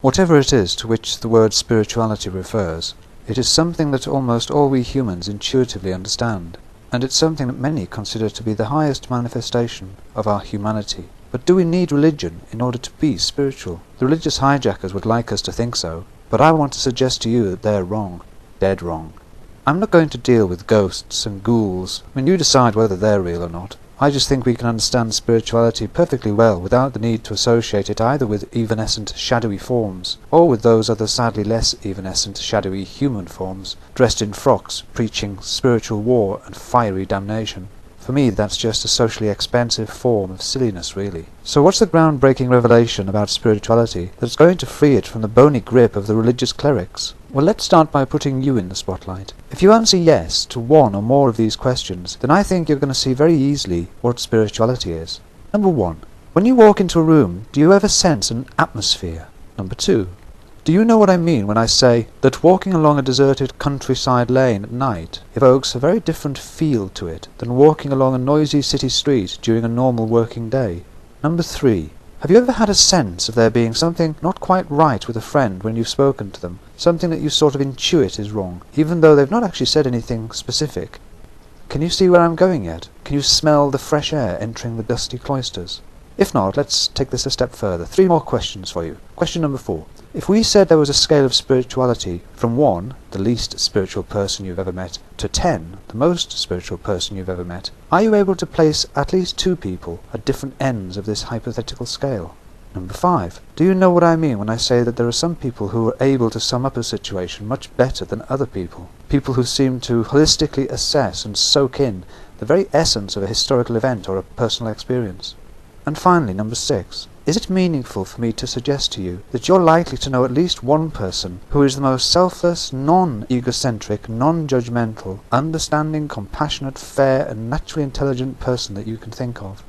Whatever it is to which the word spirituality refers, it is something that almost all we humans intuitively understand, and it's something that many consider to be the highest manifestation of our humanity. But do we need religion in order to be spiritual? The religious hijackers would like us to think so, but I want to suggest to you that they're wrong. Dead wrong. I'm not going to deal with ghosts and ghouls. I mean, you decide whether they're real or not. I just think we can understand spirituality perfectly well without the need to associate it either with evanescent, shadowy forms, or with those other sadly less evanescent, shadowy human forms, dressed in frocks, preaching spiritual war and fiery damnation. For me, that's just a socially expensive form of silliness, really. So what's the groundbreaking revelation about spirituality that's going to free it from the bony grip of the religious clerics? Well, let's start by putting you in the spotlight. If you answer yes to one or more of these questions, then I think you're going to see very easily what spirituality is. Number 1. When you walk into a room, do you ever sense an atmosphere? Number 2. Do you know what I mean when I say that walking along a deserted countryside lane at night evokes a very different feel to it than walking along a noisy city street during a normal working day? Number 3. Have you ever had a sense of there being something not quite right with a friend when you've spoken to them, something that you sort of intuit is wrong, even though they've not actually said anything specific? Can you see where I'm going yet? Can you smell the fresh air entering the dusty cloisters? If not, let's take this a step further. 3 more questions for you. Question number 4. If we said there was a scale of spirituality from 1, the least spiritual person you've ever met, to 10, the most spiritual person you've ever met, are you able to place at least 2 people at different ends of this hypothetical scale? Number 5. Do you know what I mean when I say that there are some people who are able to sum up a situation much better than other people? People who seem to holistically assess and soak in the very essence of a historical event or a personal experience? And finally, number 6. Is it meaningful for me to suggest to you that you're likely to know at least one person who is the most selfless, non-egocentric, non-judgmental, understanding, compassionate, fair, and naturally intelligent person that you can think of?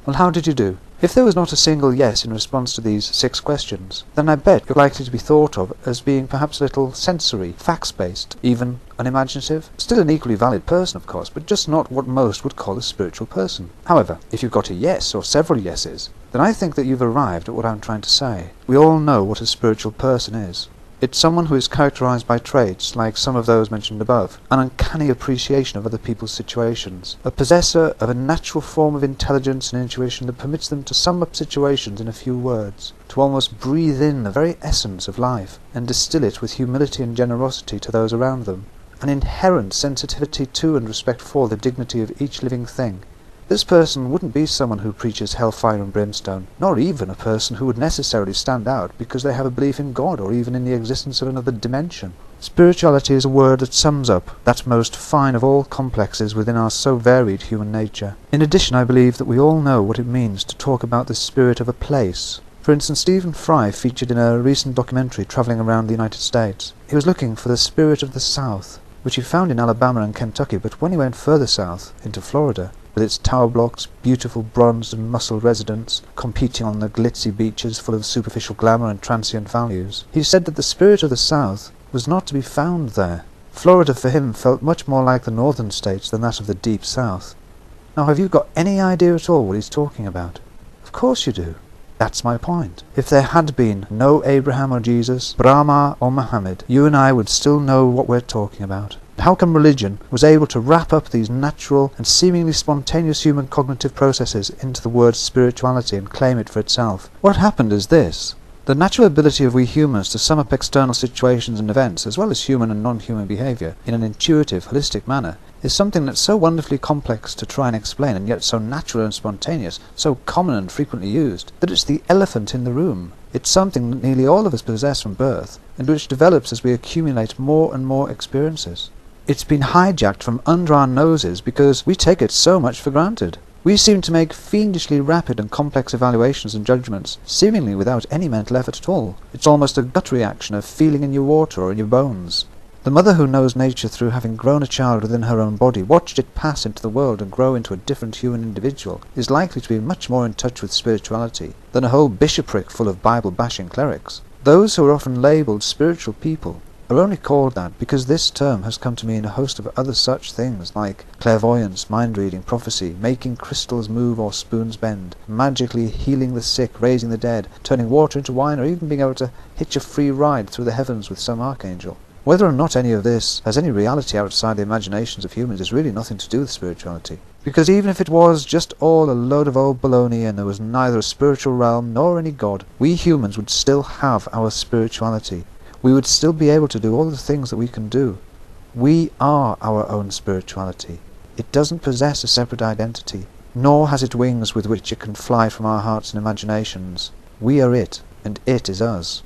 Well, how did you do? If there was not a single yes in response to these 6 questions, then I bet you're likely to be thought of as being perhaps a little sensory, facts-based, even unimaginative. Still an equally valid person, of course, but just not what most would call a spiritual person. However, if you've got a yes or several yeses, then I think that you've arrived at what I'm trying to say. We all know what a spiritual person is. It's someone who is characterized by traits like some of those mentioned above, an uncanny appreciation of other people's situations, a possessor of a natural form of intelligence and intuition that permits them to sum up situations in a few words, to almost breathe in the very essence of life, and distill it with humility and generosity to those around them, an inherent sensitivity to and respect for the dignity of each living thing. This person wouldn't be someone who preaches hellfire and brimstone, nor even a person who would necessarily stand out because they have a belief in God or even in the existence of another dimension. Spirituality is a word that sums up that most fine of all complexes within our so varied human nature. In addition, I believe that we all know what it means to talk about the spirit of a place. For instance, Stephen Fry featured in a recent documentary travelling around the United States. He was looking for the spirit of the South, which he found in Alabama and Kentucky, but when he went further south, into Florida, with its tower blocks, beautiful bronzed and muscled residents, competing on the glitzy beaches full of superficial glamour and transient values, he said that the spirit of the South was not to be found there. Florida for him felt much more like the northern states than that of the deep South. Now, have you got any idea at all what he's talking about? Of course you do. That's my point. If there had been no Abraham or Jesus, Brahma or Muhammad, you and I would still know what we're talking about. How come religion was able to wrap up these natural and seemingly spontaneous human cognitive processes into the word spirituality and claim it for itself? What happened is this. The natural ability of we humans to sum up external situations and events, as well as human and non-human behaviour, in an intuitive, holistic manner, is something that's so wonderfully complex to try and explain, and yet so natural and spontaneous, so common and frequently used, that it's the elephant in the room. It's something that nearly all of us possess from birth, and which develops as we accumulate more and more experiences. It's been hijacked from under our noses because we take it so much for granted. We seem to make fiendishly rapid and complex evaluations and judgments, seemingly without any mental effort at all. It's almost a gut reaction of feeling in your water or in your bones. The mother who knows nature through having grown a child within her own body, watched it pass into the world and grow into a different human individual, is likely to be much more in touch with spirituality than a whole bishopric full of Bible-bashing clerics. Those who are often labelled spiritual people are only called that because this term has come to mean a host of other such things like clairvoyance, mind-reading, prophecy, making crystals move or spoons bend, magically healing the sick, raising the dead, turning water into wine, or even being able to hitch a free ride through the heavens with some archangel. Whether or not any of this has any reality outside the imaginations of humans is really nothing to do with spirituality. Because even if it was just all a load of old baloney and there was neither a spiritual realm nor any god, we humans would still have our spirituality. We would still be able to do all the things that we can do. We are our own spirituality. It doesn't possess a separate identity, nor has it wings with which it can fly from our hearts and imaginations. We are it, and it is us.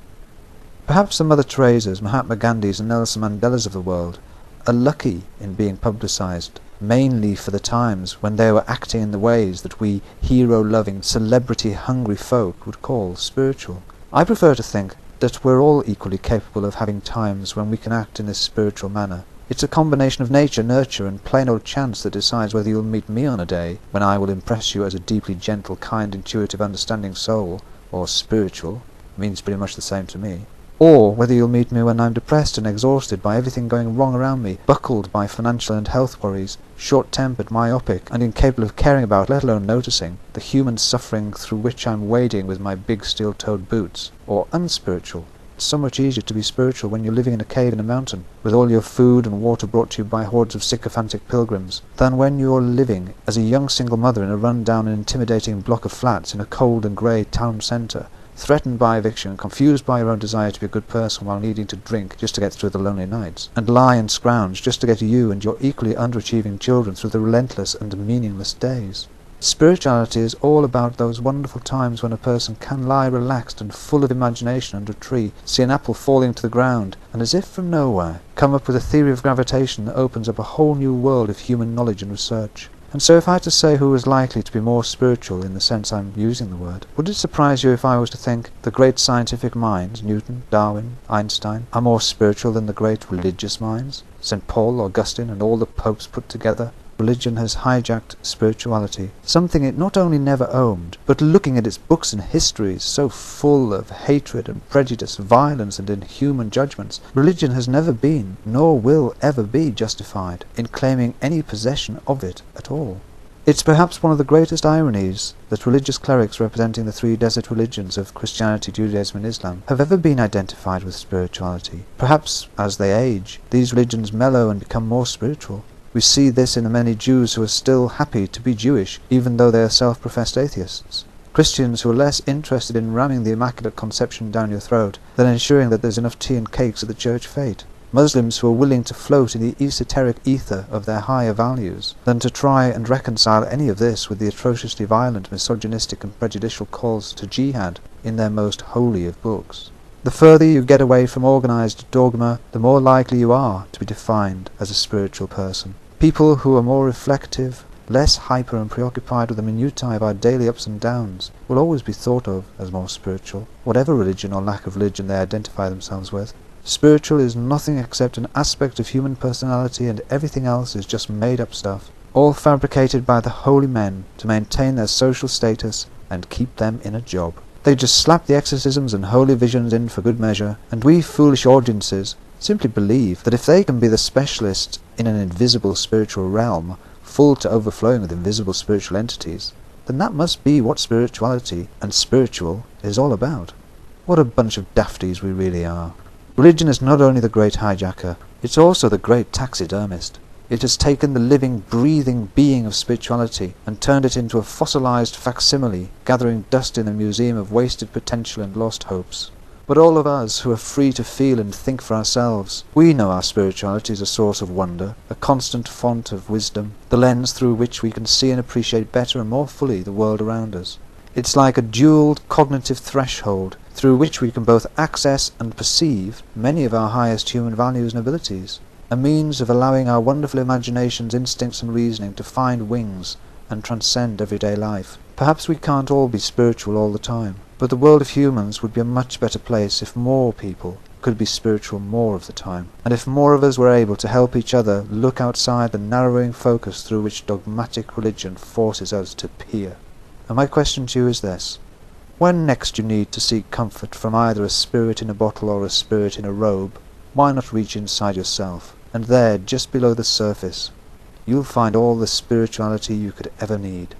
Perhaps the Mother Teresas, Mahatma Gandhis and Nelson Mandelas of the world are lucky in being publicized, mainly for the times when they were acting in the ways that we hero-loving, celebrity-hungry folk would call spiritual. I prefer to think that we're all equally capable of having times when we can act in this spiritual manner. It's a combination of nature, nurture, and plain old chance that decides whether you'll meet me on a day when I will impress you as a deeply gentle, kind, intuitive, understanding soul, or spiritual, means pretty much the same to me, or whether you'll meet me when I'm depressed and exhausted by everything going wrong around me, buckled by financial and health worries, short-tempered, myopic, and incapable of caring about, let alone noticing, the human suffering through which I'm wading with my big steel-toed boots, or unspiritual. It's so much easier to be spiritual when you're living in a cave in a mountain, with all your food and water brought to you by hordes of sycophantic pilgrims, than when you're living as a young single mother in a run-down and intimidating block of flats in a cold and grey town centre, threatened by eviction, confused by your own desire to be a good person while needing to drink just to get through the lonely nights, and lie and scrounge just to get you and your equally underachieving children through the relentless and meaningless days. Spirituality is all about those wonderful times when a person can lie relaxed and full of imagination under a tree, see an apple falling to the ground, and as if from nowhere, come up with a theory of gravitation that opens up a whole new world of human knowledge and research. And so if I had to say who was likely to be more spiritual in the sense I'm using the word, would it surprise you if I was to think the great scientific minds, Newton, Darwin, Einstein, are more spiritual than the great religious minds, St. Paul, Augustine, and all the popes put together? Religion has hijacked spirituality, something it not only never owned, but looking at its books and histories so full of hatred and prejudice, violence and inhuman judgments, religion has never been, nor will ever be, justified in claiming any possession of it at all. It's perhaps one of the greatest ironies that religious clerics representing the three desert religions of Christianity, Judaism and Islam have ever been identified with spirituality. Perhaps, as they age, these religions mellow and become more spiritual. We see this in the many Jews who are still happy to be Jewish, even though they are self-professed atheists. Christians who are less interested in ramming the Immaculate Conception down your throat than ensuring that there's enough tea and cakes at the church fete. Muslims who are willing to float in the esoteric ether of their higher values than to try and reconcile any of this with the atrociously violent, misogynistic and prejudicial calls to jihad in their most holy of books. The further you get away from organized dogma, the more likely you are to be defined as a spiritual person. People who are more reflective, less hyper and preoccupied with the minutiae of our daily ups and downs, will always be thought of as more spiritual, whatever religion or lack of religion they identify themselves with. Spiritual is nothing except an aspect of human personality, and everything else is just made-up stuff, all fabricated by the holy men to maintain their social status and keep them in a job. They just slap the exorcisms and holy visions in for good measure, and we foolish audiences simply believe that if they can be the specialists in an invisible spiritual realm, full to overflowing with invisible spiritual entities, then that must be what spirituality and spiritual is all about. What a bunch of dafties we really are. Religion is not only the great hijacker, it's also the great taxidermist. It has taken the living, breathing being of spirituality and turned it into a fossilized facsimile, gathering dust in the museum of wasted potential and lost hopes. But all of us who are free to feel and think for ourselves, we know our spirituality is a source of wonder, a constant font of wisdom, the lens through which we can see and appreciate better and more fully the world around us. It's like a dual cognitive threshold through which we can both access and perceive many of our highest human values and abilities, a means of allowing our wonderful imaginations, instincts and reasoning to find wings and transcend everyday life. Perhaps we can't all be spiritual all the time, but the world of humans would be a much better place if more people could be spiritual more of the time, and if more of us were able to help each other look outside the narrowing focus through which dogmatic religion forces us to peer. And my question to you is this: when next you need to seek comfort from either a spirit in a bottle or a spirit in a robe, why not reach inside yourself, and there, just below the surface, you'll find all the spirituality you could ever need.